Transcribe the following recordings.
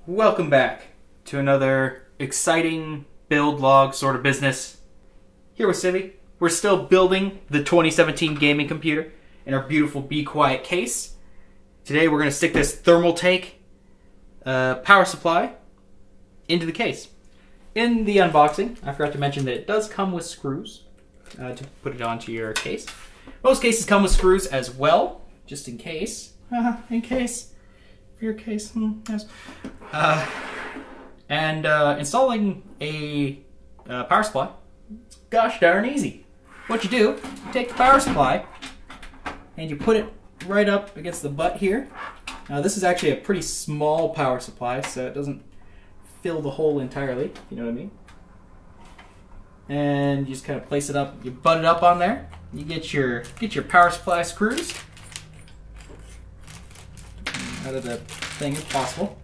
Welcome back to another exciting build log sort of business. Here with Civvie, we're still building the 2017 gaming computer in our beautiful Be Quiet case. Today we're going to stick this thermal take power supply into the case. In the unboxing, I forgot to mention that it does come with screws to put it onto your case. Most cases come with screws as well, just in case. For your case, yes. Installing a power supply, it's gosh darn easy. What you do, you take the power supply and you put it right up against the butt here. Now this is actually a pretty small power supply, so it doesn't fill the hole entirely, you know what I mean? And you just kind of place it up, you butt it up on there. You get your power supply screws out of the thing if possible.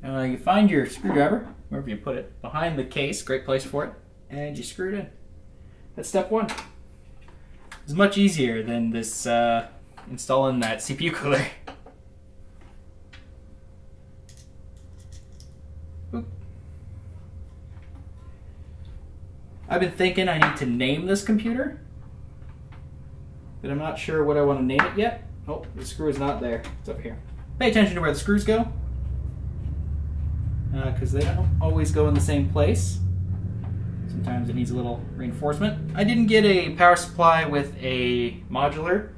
You find your screwdriver, wherever you put it, behind the case, great place for it, and you screw it in. That's step one. It's much easier than this installing that CPU cooler. Oop. I've been thinking I need to name this computer, but I'm not sure what I want to name it yet. Oh, the screw is not there. It's up here. Pay attention to where the screws go, because they don't always go in the same place. Sometimes it needs a little reinforcement. I didn't get a power supply with a modular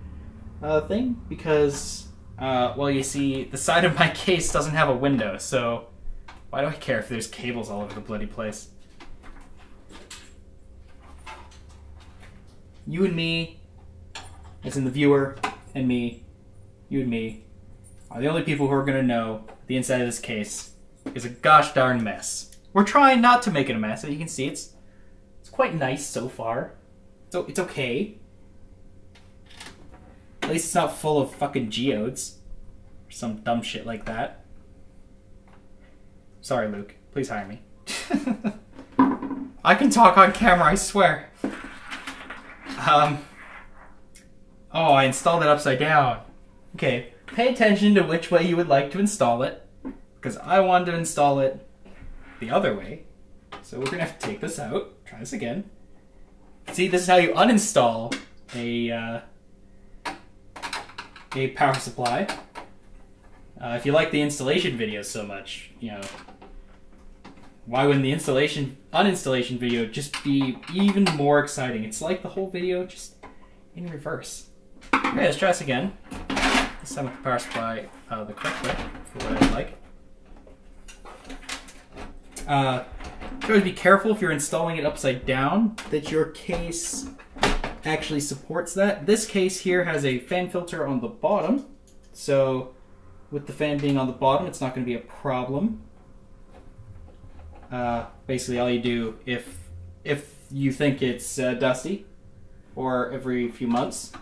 thing because, well, you see, the side of my case doesn't have a window, so why do I care if there's cables all over the bloody place? You and me, as in the viewer, and me, you and me, are the only people who are going to know the inside of this case is a gosh darn mess. We're trying not to make it a mess. As you can see, it's quite nice so far. So it's okay. At least it's not full of fucking geodes or some dumb shit like that. Sorry, Luke. Please hire me. I can talk on camera, I swear. Oh, I installed it upside down. Okay, pay attention to which way you would like to install it, because I wanted to install it the other way. So we're gonna have to take this out, try this again. See, this is how you uninstall a power supply. If you like the installation videos so much, you know, why wouldn't the uninstallation video just be even more exciting? It's like the whole video just in reverse. Okay, let's try this again. This time with the power supply the correct way for what I like. Always be careful if you're installing it upside down that your case actually supports that. This case here has a fan filter on the bottom, so with the fan being on the bottom, it's not going to be a problem. Basically, all you do if you think it's dusty, or every few months,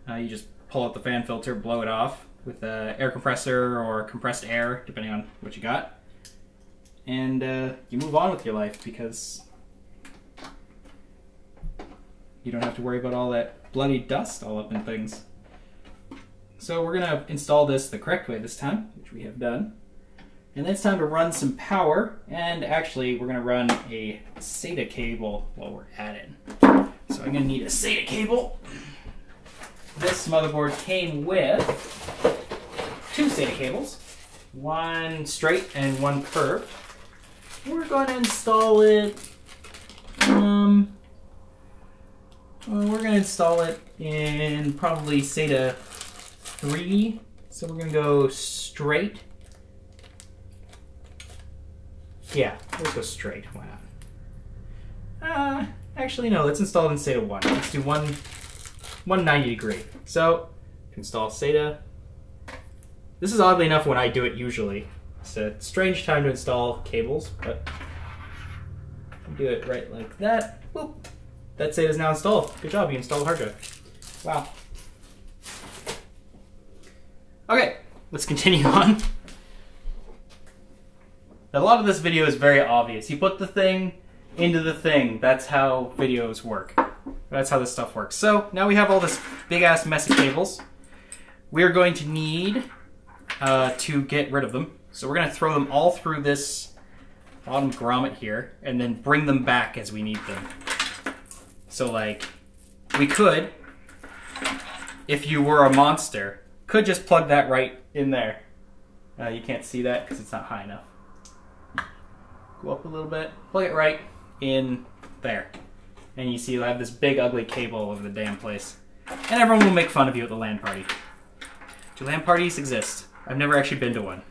you just pull out the fan filter, blow it off with an air compressor or compressed air, depending on what you got, and you move on with your life because you don't have to worry about all that bloody dust all up in things. So we're gonna install this the correct way this time, which we have done. And then it's time to run some power, and actually we're gonna run a SATA cable while we're at it. So I'm gonna need a SATA cable. This motherboard came with two SATA cables, one straight and one curved. We're gonna install it, we're gonna install it in probably SATA 3. So we're gonna go straight. Yeah, let's go straight. Why not? Actually, no. Let's install it in SATA 1. Let's do 190 degree. So, install SATA. This is oddly enough when I do it usually. It's a strange time to install cables, but do it right like that. Boop. That SATA is now installed. Good job, you installed a hard drive. Wow. Okay, let's continue on. A lot of this video is very obvious. You put the thing into the thing. That's how videos work. That's how this stuff works. So now we have all this big ass mess of cables. We're going to need to get rid of them. So we're going to throw them all through this bottom grommet here, and then bring them back as we need them. So like, we could, if you were a monster, could just plug that right in there. You can't see that because it's not high enough. Go up a little bit, plug it right in there. And you see you'll have this big ugly cable all over the damn place. And everyone will make fun of you at the LAN party. Do LAN parties exist? I've never actually been to one.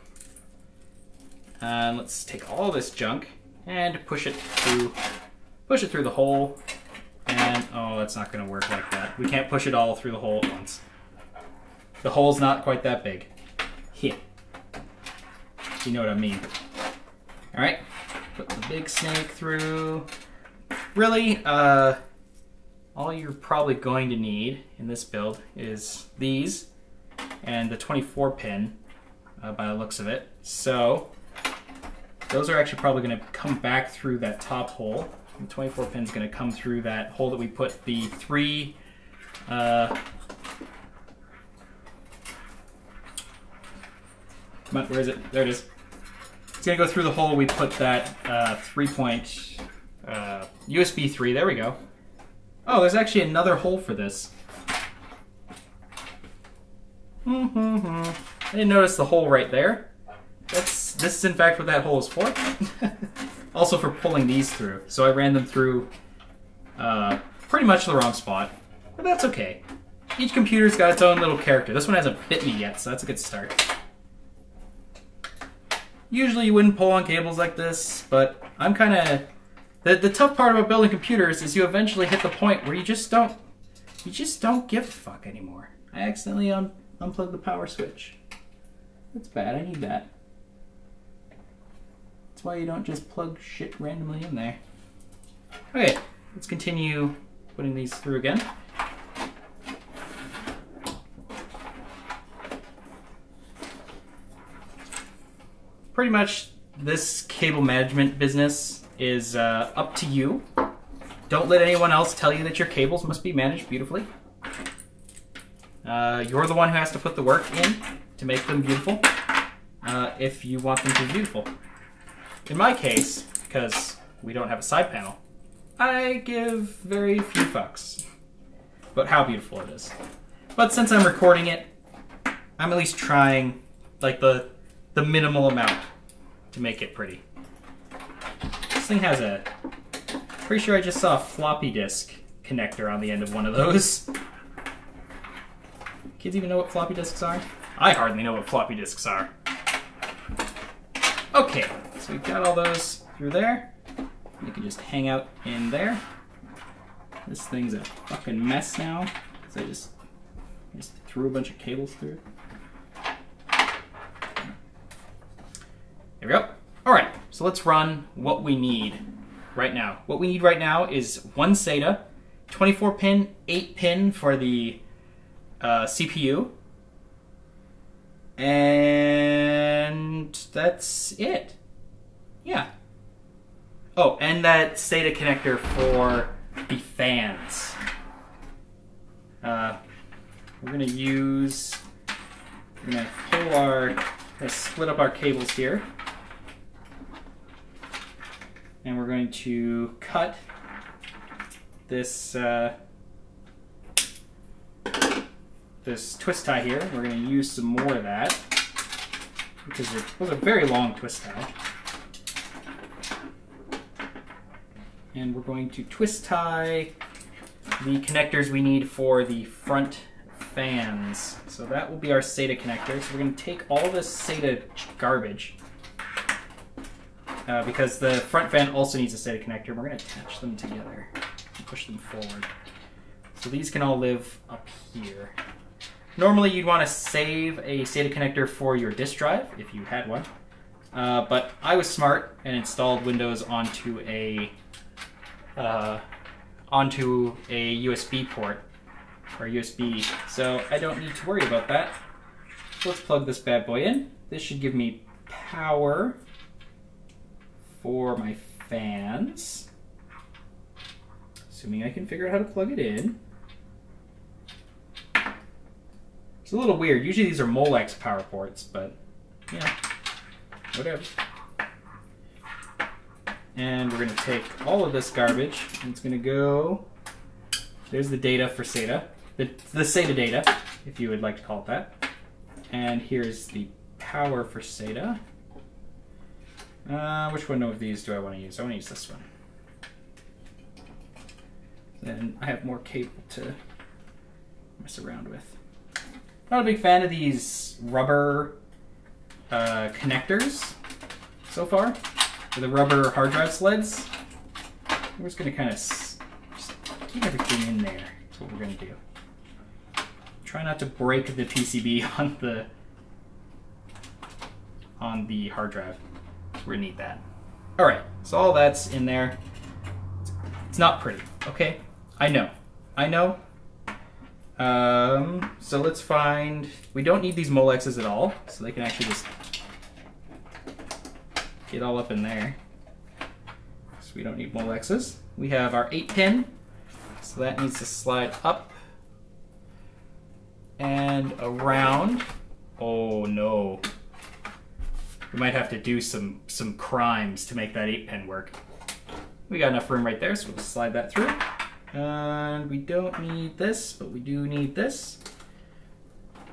Let's take all this junk and push it through the hole. And oh, that's not going to work like that. We can't push it all through the hole at once. The hole's not quite that big. Here. You know what I mean. All right, put the big snake through. Really, all you're probably going to need in this build is these and the 24 pin by the looks of it. So those are actually probably going to come back through that top hole. The 24 pin is going to come through that hole that we put the 3 come on, where is it? There it is. It's going to go through the hole we put that 3-point USB 3. There we go. Oh, there's actually another hole for this. I didn't notice the hole right there. This is in fact what that hole is for. Also for pulling these through. So I ran them through pretty much the wrong spot. But that's okay. Each computer's got its own little character. This one hasn't bit me yet, so that's a good start. Usually you wouldn't pull on cables like this, but I'm kind of... The tough part about building computers is you eventually hit the point where you just don't give a fuck anymore. I accidentally unplugged the power switch. That's bad, I need that. That's why you don't just plug shit randomly in there. Okay, let's continue putting these through again. Pretty much this cable management business is up to you. Don't let anyone else tell you that your cables must be managed beautifully. You're the one who has to put the work in to make them beautiful, if you want them to be beautiful. In my case, because we don't have a side panel, I give very few fucks about how beautiful it is. But since I'm recording it, I'm at least trying like the minimal amount to make it pretty. This thing has a... Pretty sure I just saw a floppy disk connector on the end of one of those. Kids even know what floppy disks are? I hardly know what floppy disks are. Okay, so we've got all those through there. You can just hang out in there. This thing's a fucking mess now, because I just threw a bunch of cables through it. There we go. All right, so let's run what we need right now. What we need right now is one SATA, 24 pin, 8 pin for the CPU, and that's it. Yeah. Oh, and that SATA connector for the fans. We're gonna split up our cables here. And we're going to cut this this twist tie here. We're going to use some more of that because it was a very long twist tie. And we're going to twist tie the connectors we need for the front fans. So that will be our SATA connector. So we're going to take all this SATA garbage. Because the front fan also needs a SATA connector. We're going to attach them together and push them forward. So these can all live up here. Normally you'd want to save a SATA connector for your disk drive, if you had one. But I was smart and installed Windows onto a USB port, or USB, so I don't need to worry about that. So let's plug this bad boy in. This should give me power for my fans, assuming I can figure out how to plug it in. It's a little weird. Usually these are Molex power ports, but, you know, whatever. And we're going to take all of this garbage, and it's going to go... There's the data for SATA. The SATA data, if you would like to call it that. And here's the power for SATA. Which one of these do I want to use? I want to use this one. Then I have more cable to mess around with. Not a big fan of these rubber connectors so far, for the rubber hard drive sleds. We're just going to kind of just keep everything in there. That's what we're going to do. Try not to break the PCB on the hard drive. We're going to need that. All right, so all that's in there. It's not pretty, okay? I know. So let's find, we don't need these Molexes at all, so they can actually just get all up in there. So we don't need Molexes. We have our 8-pin, so that needs to slide up and around. Oh no. We might have to do some crimes to make that 8-pin work. We got enough room right there, so we'll slide that through. And we don't need this, but we do need this.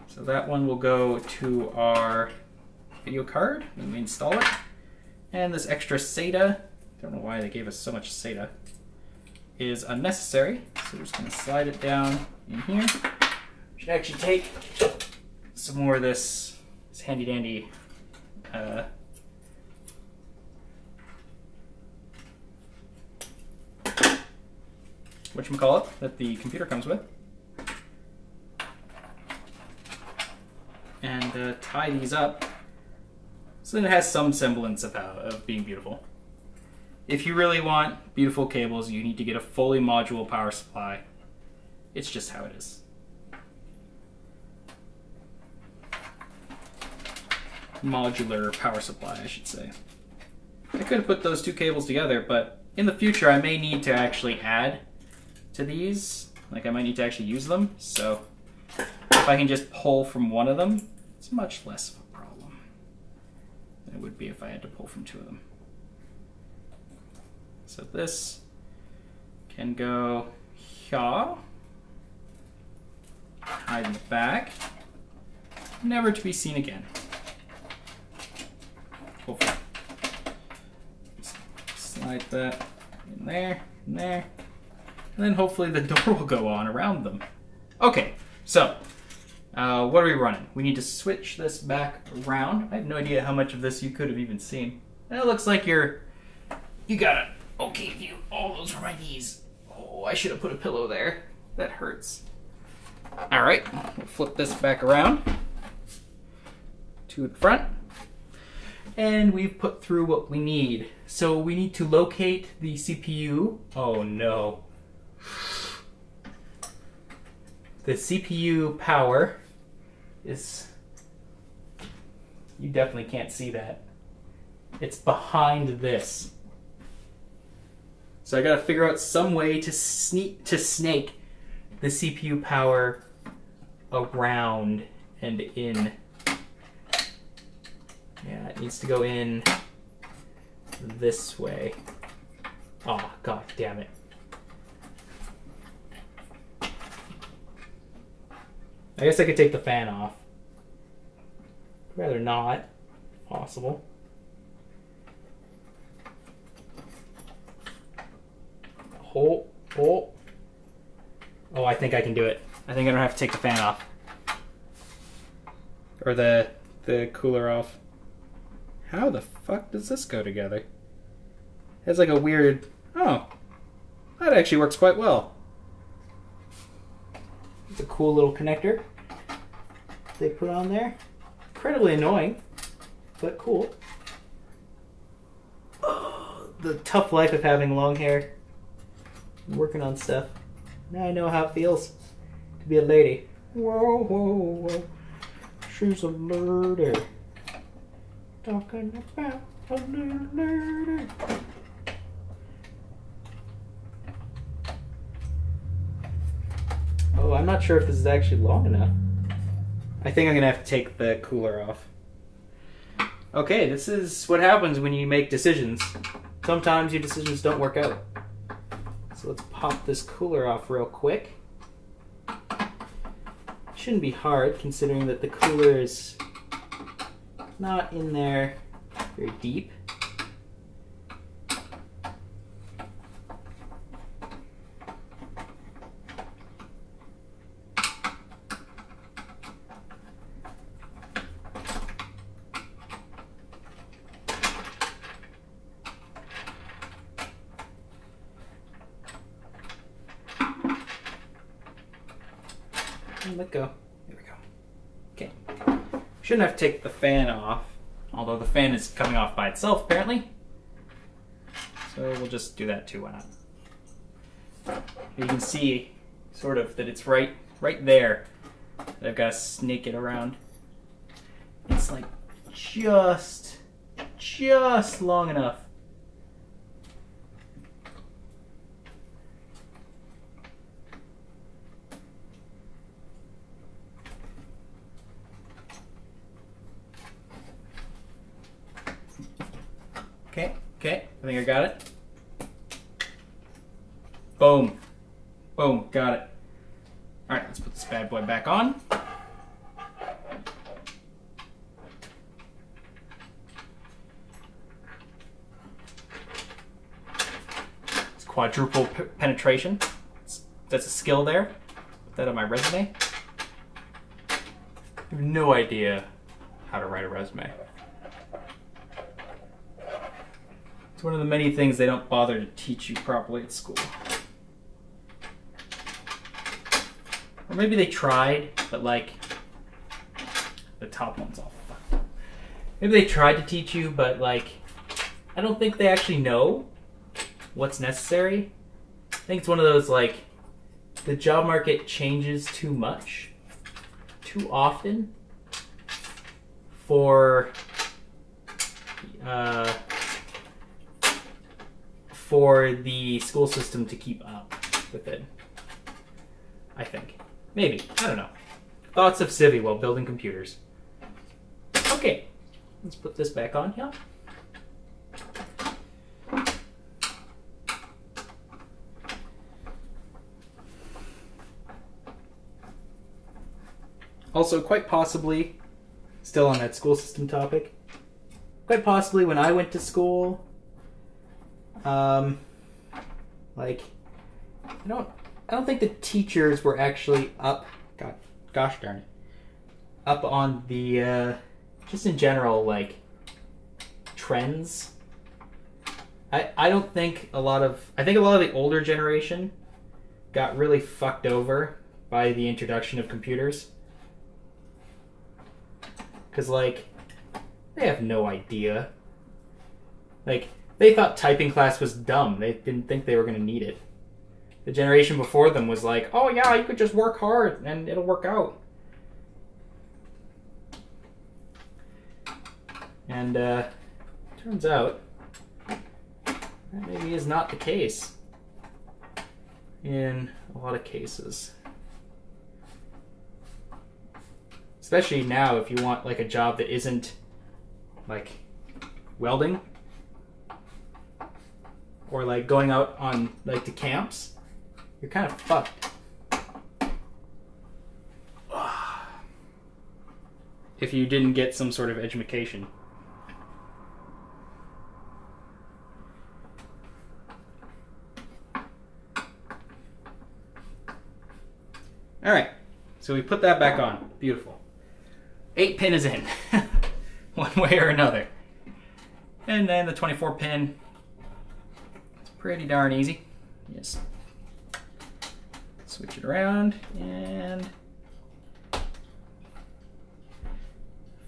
So that one will go to our video card when we install it. And this extra SATA, don't know why they gave us so much SATA, is unnecessary. So we're just going to slide it down in here. We should actually take some more of this handy dandy whatchamacallit that the computer comes with, and tie these up so that it has some semblance of being beautiful. If you really want beautiful cables, you need to get a fully modular power supply. It's just how it is. Modular power supply, I should say. I could have put those two cables together, but in the future I may need to actually add to these. Like I might need to actually use them, so if I can just pull from one of them, it's much less of a problem than it would be if I had to pull from two of them. So this can go here, hide in the back, never to be seen again. Hopefully. Slide that in there, and there. And then hopefully the door will go on around them. Okay, so what are we running? We need to switch this back around. I have no idea how much of this you could have even seen. And it looks like you got an okay view. Oh, those are my knees. Oh, I should have put a pillow there. That hurts. All right, we'll flip this back around to the front. And we've put through what we need. So we need to locate the CPU. Oh no. The CPU power is, you definitely can't see that. It's behind this. So I gotta figure out some way to snake the CPU power around and in. Yeah, it needs to go in this way. Oh, god damn it. I guess I could take the fan off. Rather not. Possible. Oh. Oh, I think I can do it. I think I don't have to take the fan off. Or the cooler off. How the fuck does this go together? It's like a weird... Oh. That actually works quite well. It's a cool little connector they put on there. Incredibly annoying, but cool. Oh, the tough life of having long hair. Working on stuff. Now I know how it feels to be a lady. Whoa, whoa, whoa. She's a lady. Talking about a little lady. Oh, I'm not sure if this is actually long enough. I think I'm gonna have to take the cooler off. Okay, this is what happens when you make decisions. Sometimes your decisions don't work out. So let's pop this cooler off real quick. Shouldn't be hard considering that the cooler is not in there very deep. And let go. There we go. Okay. Shouldn't have to take the fan off, although the fan is coming off by itself apparently. So we'll just do that too, why not? You can see sort of that it's right there. That I've got to snake it around. It's like just long enough. Okay, I think I got it. Boom. Boom, got it. All right, let's put this bad boy back on. It's quadruple penetration. That's a skill there. Put that on my resume. I have no idea how to write a resume. It's one of the many things they don't bother to teach you properly at school. Or maybe they tried, but like, the top one's all fucked up. Maybe they tried to teach you, but like, I don't think they actually know what's necessary. I think it's one of those like, the job market changes too much, too often, for the school system to keep up with it. I think. Maybe. I don't know. Thoughts of Civvie while building computers. Okay. Let's put this back on here. Also, quite possibly, still on that school system topic, quite possibly when I went to school, like, I don't think the teachers were actually up, gosh darn it, up on the, just in general, like, trends. I don't think I think a lot of the older generation got really fucked over by the introduction of computers. Because, like, they have no idea. Like, they thought typing class was dumb. They didn't think they were going to need it. The generation before them was like, oh yeah, you could just work hard and it'll work out. And, turns out, that maybe is not the case in a lot of cases. Especially now if you want like a job that isn't like welding or like going out on like to camps, you're kind of fucked. If you didn't get some sort of education. All right, so we put that back on. Beautiful. 8-pin is in, one way or another. And then the 24-pin, it's pretty darn easy. Yes. Switch it around and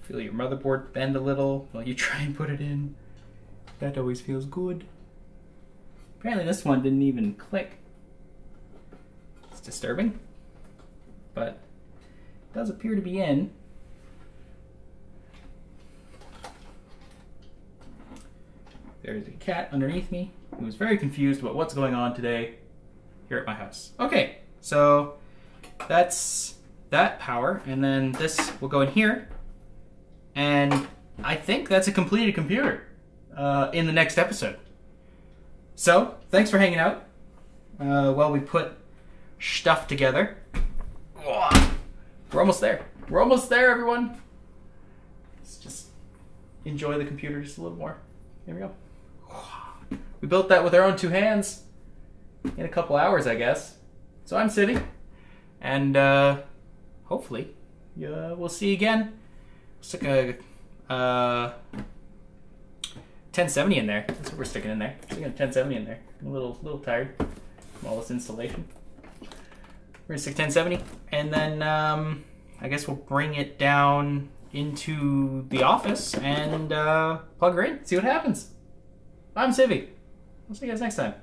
feel your motherboard bend a little while you try and put it in. That always feels good. Apparently this one didn't even click. It's disturbing, but it does appear to be in. There's a cat underneath me who's very confused about what's going on today here at my house. Okay, so that's that power, and then this will go in here. And I think that's a completed computer in the next episode. So, thanks for hanging out while we put stuff together. We're almost there. We're almost there, everyone. Let's just enjoy the computer just a little more. Here we go. We built that with our own 2 hands in a couple hours, I guess. So I'm Civvie, and hopefully we'll see you again. Stick a 1070 in there. That's what we're sticking in there. Sticking a 1070 in there. I'm a little tired from all this installation. We're gonna stick 1070, and then I guess we'll bring it down into the office and plug her in. See what happens. I'm Civvie. We'll see you guys next time.